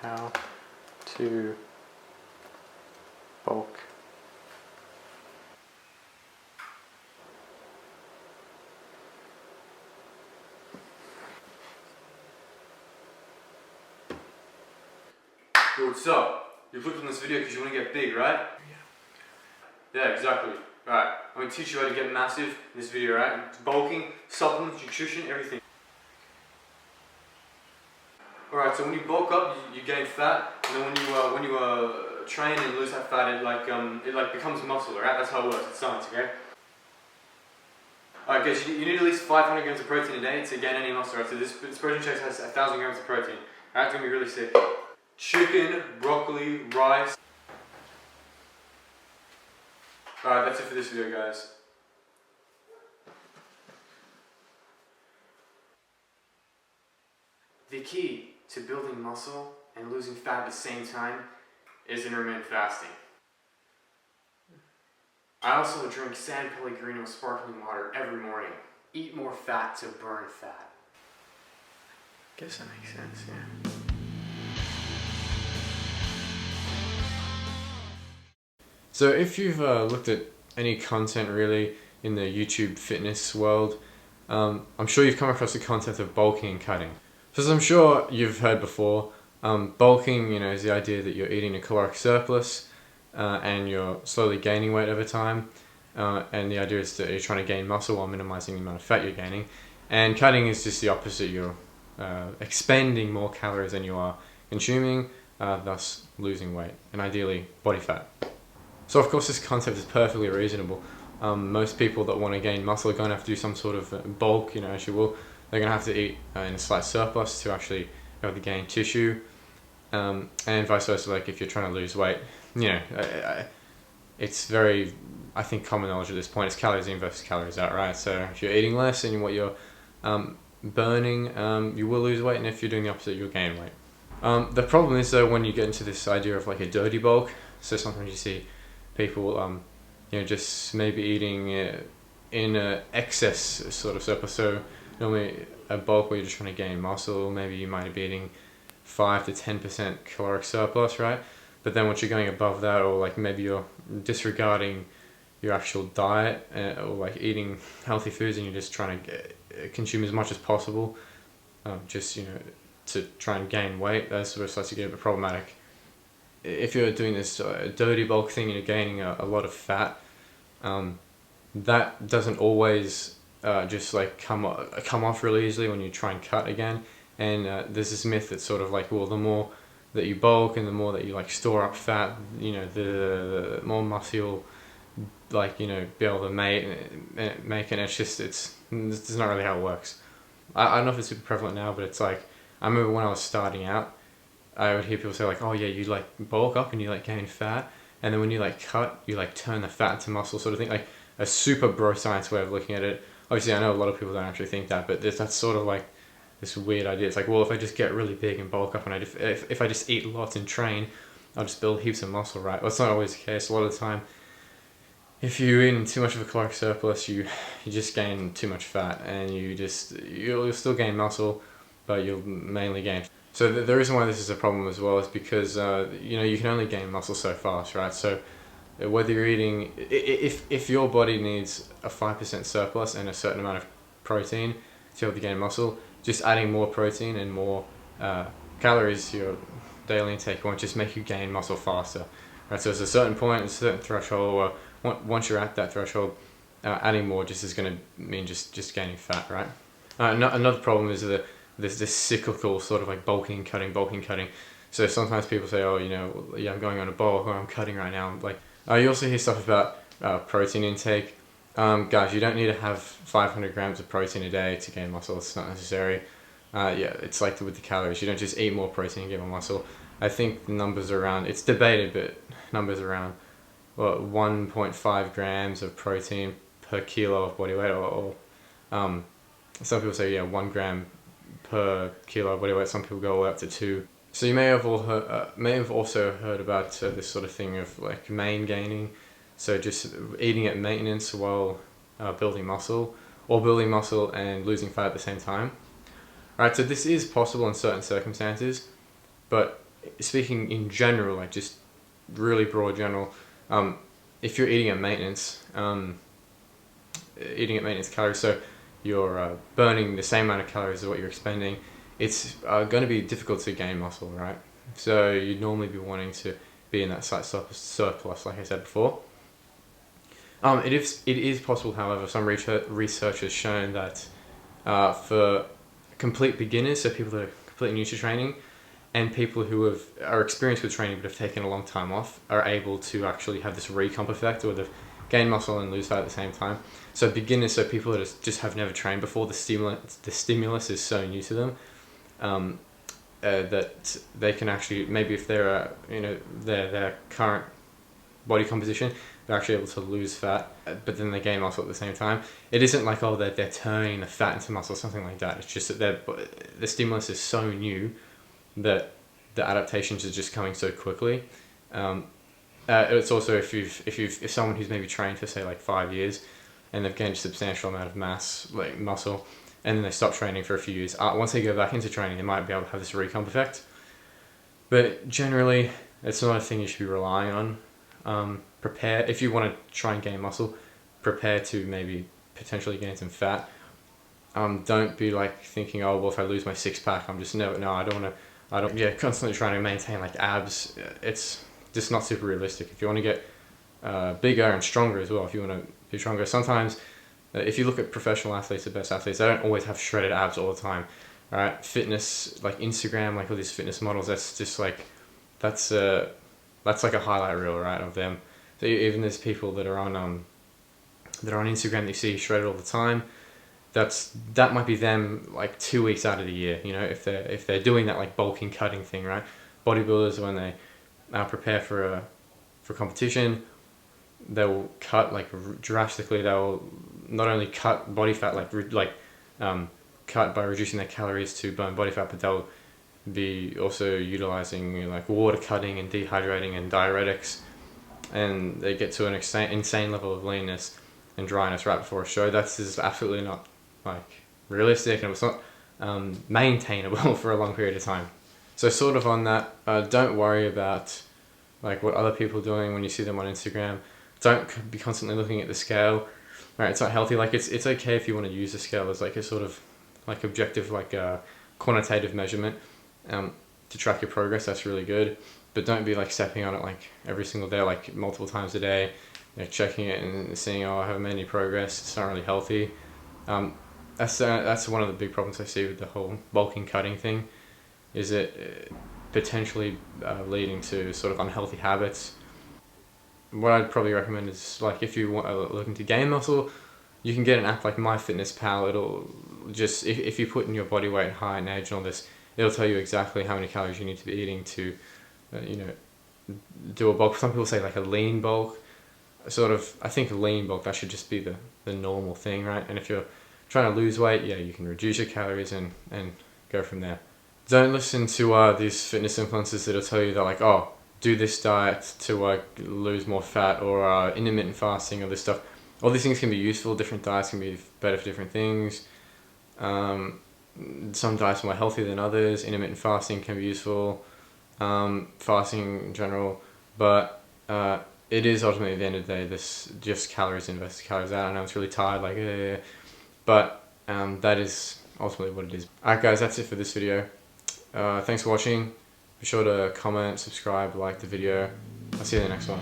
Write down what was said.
how to bulk. Yo, what's up? You clicked on this video because you want to get big, right? Yeah, exactly. Right, I'm going to teach you how to get massive in this video, right? It's bulking, supplements, nutrition, everything. Alright, so when you bulk up, you gain fat, and then when you train and lose that fat, it becomes muscle, right? That's how it works. It's science, okay? Alright, guys, you need at least 500 grams of protein a day to gain any muscle, right? So this protein shake has 1,000 grams of protein. Alright, it's gonna be really sick. Chicken, broccoli, rice. Alright, that's it for this video, guys. The key to building muscle and losing fat at the same time is intermittent fasting. I also drink San Pellegrino sparkling water every morning. Eat more fat to burn fat. Guess that makes sense, yeah. So if you've looked at any content really in the YouTube fitness world, I'm sure you've come across the concept of bulking and cutting. So as I'm sure you've heard before, bulking, is the idea that you're eating a caloric surplus and you're slowly gaining weight over time. And the idea is that you're trying to gain muscle while minimizing the amount of fat you're gaining. And cutting is just the opposite. You're expending more calories than you are consuming, thus losing weight, and ideally body fat. So of course this concept is perfectly reasonable. Most people that want to gain muscle are going to have to do some sort of bulk, as you will. They're going to have to eat in a slight surplus to actually be able to gain tissue. And vice versa, like if you're trying to lose weight, it's very, I think, common knowledge at this point. It's calories in versus calories out, right? So if you're eating less than what you're burning, you will lose weight, and if you're doing the opposite, you'll gain weight. The problem is though, when you get into this idea of like a dirty bulk, so sometimes you see people, just maybe eating in a excess sort of surplus. So normally a bulk where you're just trying to gain muscle, maybe you might be eating 5 to 10% caloric surplus, right? But then once you're going above that, or like maybe you're disregarding your actual diet or like eating healthy foods and you're just trying to consume as much as possible, to try and gain weight, that sort of starts to get a bit problematic. If you're doing this dirty bulk thing and you're gaining a lot of fat, that doesn't always just like come off really easily when you try and cut again. And there's this myth that's sort of like, well, the more that you bulk and the more that you like store up fat, the more muscle you'll be able to make, and it's not really how it works. I don't know if it's super prevalent now, but it's like, I remember when I was starting out, I would hear people say like, oh yeah, you like bulk up and you like gain fat, and then when you like cut, you like turn the fat into muscle, sort of thing. Like a super bro science way of looking at it. Obviously I know a lot of people don't actually think that, but that's sort of like this weird idea. It's like, well, if I just get really big and bulk up, and if I just eat lots and train, I'll just build heaps of muscle, right? Well, it's not always the case. A lot of the time, if you eat in too much of a caloric surplus, you just gain too much fat, and you'll still gain muscle, but you'll mainly gain. So the reason why this is a problem as well is because you can only gain muscle so fast, right? So whether you're eating, if your body needs a 5% surplus and a certain amount of protein to be able to gain muscle, just adding more protein and more calories to your daily intake won't just make you gain muscle faster, right? So there's a certain point, a certain threshold, or once you're at that threshold, adding more just is going to mean just gaining fat, right? Another problem is that there's this cyclical sort of like bulking, cutting. So sometimes people say, oh, yeah, I'm going on a bulk, or I'm cutting right now. Like, you also hear stuff about protein intake. Guys, you don't need to have 500 grams of protein a day to gain muscle. It's not necessary. It's like with the calories. You don't just eat more protein and get more muscle. I think the numbers around, it's debated, but numbers around 1.5 grams of protein per kilo of body weight, or some people say 1 gram per kilo of body weight. Some people go all the way up to 2. So you may have also heard about this sort of thing of like main gaining. So just eating at maintenance while building muscle, or building muscle and losing fat at the same time. Right, so this is possible in certain circumstances, but speaking in general, like just really broad general, if you're eating at maintenance calories, so you're burning the same amount of calories as what you're expending, it's going to be difficult to gain muscle, right? So you'd normally be wanting to be in that slight surplus, like I said before. It is possible, however, some research has shown that for complete beginners, so people that are completely new to training, and people who are experienced with training but have taken a long time off, are able to actually have this recomp effect, where they've gained muscle and lose fat at the same time. So beginners, so people that just have never trained before, the stimulus is so new to them that they can actually, maybe if they're their current body composition, they're actually able to lose fat, but then they gain muscle at the same time. It isn't like, oh, they're turning the fat into muscle or something like that. It's just that the stimulus is so new that the adaptations are just coming so quickly. It's also if someone who's maybe trained for, say, like 5 years, and they've gained a substantial amount of mass, like muscle, and then they stop training for a few years. Once they go back into training, they might be able to have this recomp effect. But generally, it's not a thing you should be relying on. Prepare, if you want to try and gain muscle, prepare to maybe potentially gain some fat. Don't be like thinking, oh, well, if I lose my six-pack, I'm just constantly trying to maintain like abs. It's just not super realistic. If you want to get bigger and stronger as well, if you want to be stronger, sometimes if you look at professional athletes, the best athletes, they don't always have shredded abs all the time. All right, fitness, like Instagram, like all these fitness models, that's just like that's like a highlight reel, right, of them. So even there's people that are on Instagram that you see shredded all the time. That might be them like 2 weeks out of the year. You know, if they're doing that like bulking cutting thing, right? Bodybuilders, when they prepare for competition, they will cut like drastically. They will not only cut body fat, cut by reducing their calories to burn body fat, but they'll be also utilizing like water cutting and dehydrating and diuretics, and they get to an insane level of leanness and dryness right before a show. That's just absolutely not like realistic, and it's not maintainable for a long period of time. So sort of on that, don't worry about like what other people are doing when you see them on Instagram. Don't be constantly looking at the scale. Right, it's not healthy. Like it's okay if you want to use the scale as like a sort of like objective, like a quantitative measurement to track your progress. That's really good, but don't be like stepping on it like every single day, like multiple times a day, checking it and seeing, oh, I haven't made any progress. It's not really healthy. That's one of the big problems I see with the whole bulking cutting thing, is it potentially leading to sort of unhealthy habits. What I'd probably recommend is, like, if you want looking to gain muscle, you can get an app like MyFitnessPal. It'll just, if you put in your body weight, height, and age, and all this, it'll tell you exactly how many calories you need to be eating to, do a bulk. Some people say like a lean bulk. Sort of, I think a lean bulk, that should just be the normal thing, right? And if you're trying to lose weight, yeah, you can reduce your calories and go from there. Don't listen to these fitness influencers that'll tell you that, like, oh, do this diet to lose more fat, or intermittent fasting, or this stuff. All these things can be useful. Different diets can be better for different things. Some diets are more healthy than others. Intermittent fasting can be useful. Fasting in general, but it is ultimately, at the end of the day, this just calories in versus calories out. I know it's really tired, like, but that is ultimately what it is. Alright guys, that's it for this video. Thanks for watching. Be sure to comment, subscribe, like the video. I'll see you in the next one.